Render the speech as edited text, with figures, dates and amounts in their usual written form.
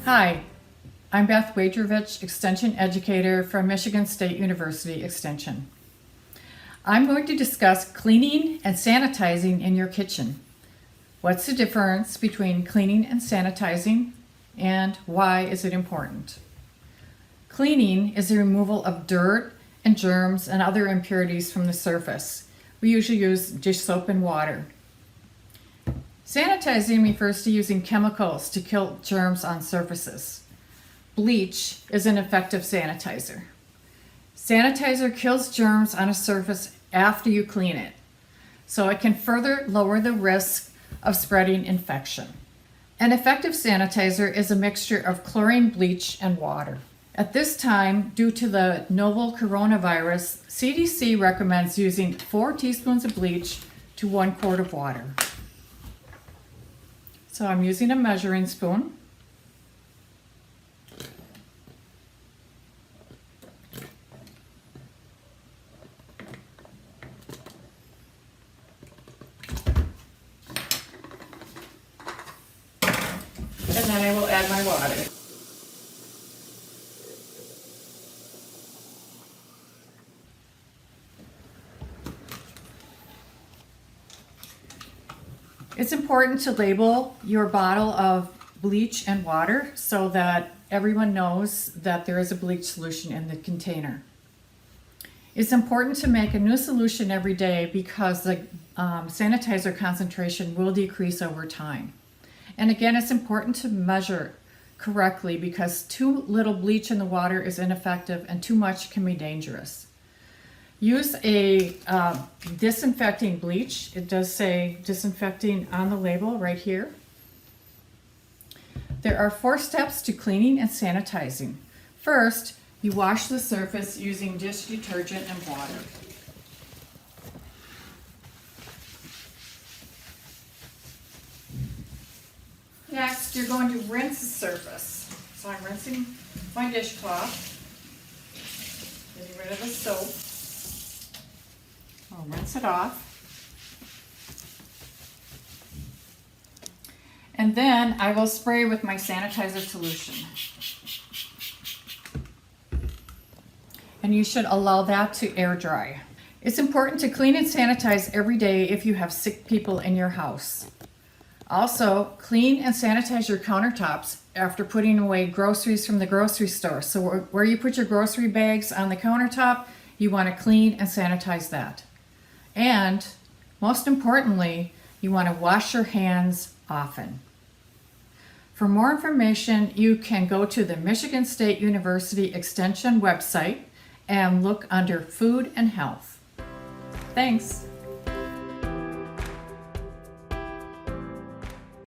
Hi, I'm Beth Waitrovich, Extension Educator from Michigan State University Extension. I'm going to discuss cleaning and sanitizing in your kitchen. What's the difference between cleaning and sanitizing, and why is it important? Cleaning is the removal of dirt and germs and other impurities from the surface. We usually use dish soap and water. Sanitizing refers to using chemicals to kill germs on surfaces. Bleach is an effective sanitizer. Sanitizer kills germs on a surface after you clean it, so it can further lower the risk of spreading infection. An effective sanitizer is a mixture of chlorine, bleach, and water. At this time, due to the novel coronavirus, CDC recommends using 4 teaspoons of bleach to 1 quart of water. So I'm using a measuring spoon. And then I will add my water. It's important to label your bottle of bleach and water so that everyone knows that there is a bleach solution in the container. It's important to make a new solution every day because the sanitizer concentration will decrease over time. And again, it's important to measure correctly because too little bleach in the water is ineffective and too much can be dangerous. Use a disinfecting bleach. It does say disinfecting on the label right here. There are 4 steps to cleaning and sanitizing. First, you wash the surface using dish detergent and water. Next, you're going to rinse the surface. So I'm rinsing my dishcloth, getting rid of the soap. I'll rinse it off. And then I will spray with my sanitizer solution. And you should allow that to air dry. It's important to clean and sanitize every day if you have sick people in your house. Also, clean and sanitize your countertops after putting away groceries from the grocery store. So where you put your grocery bags on the countertop, you want to clean and sanitize that. And most importantly, you want to wash your hands often. For more information, you can go to the Michigan State University Extension website and look under Food and Health. Thanks.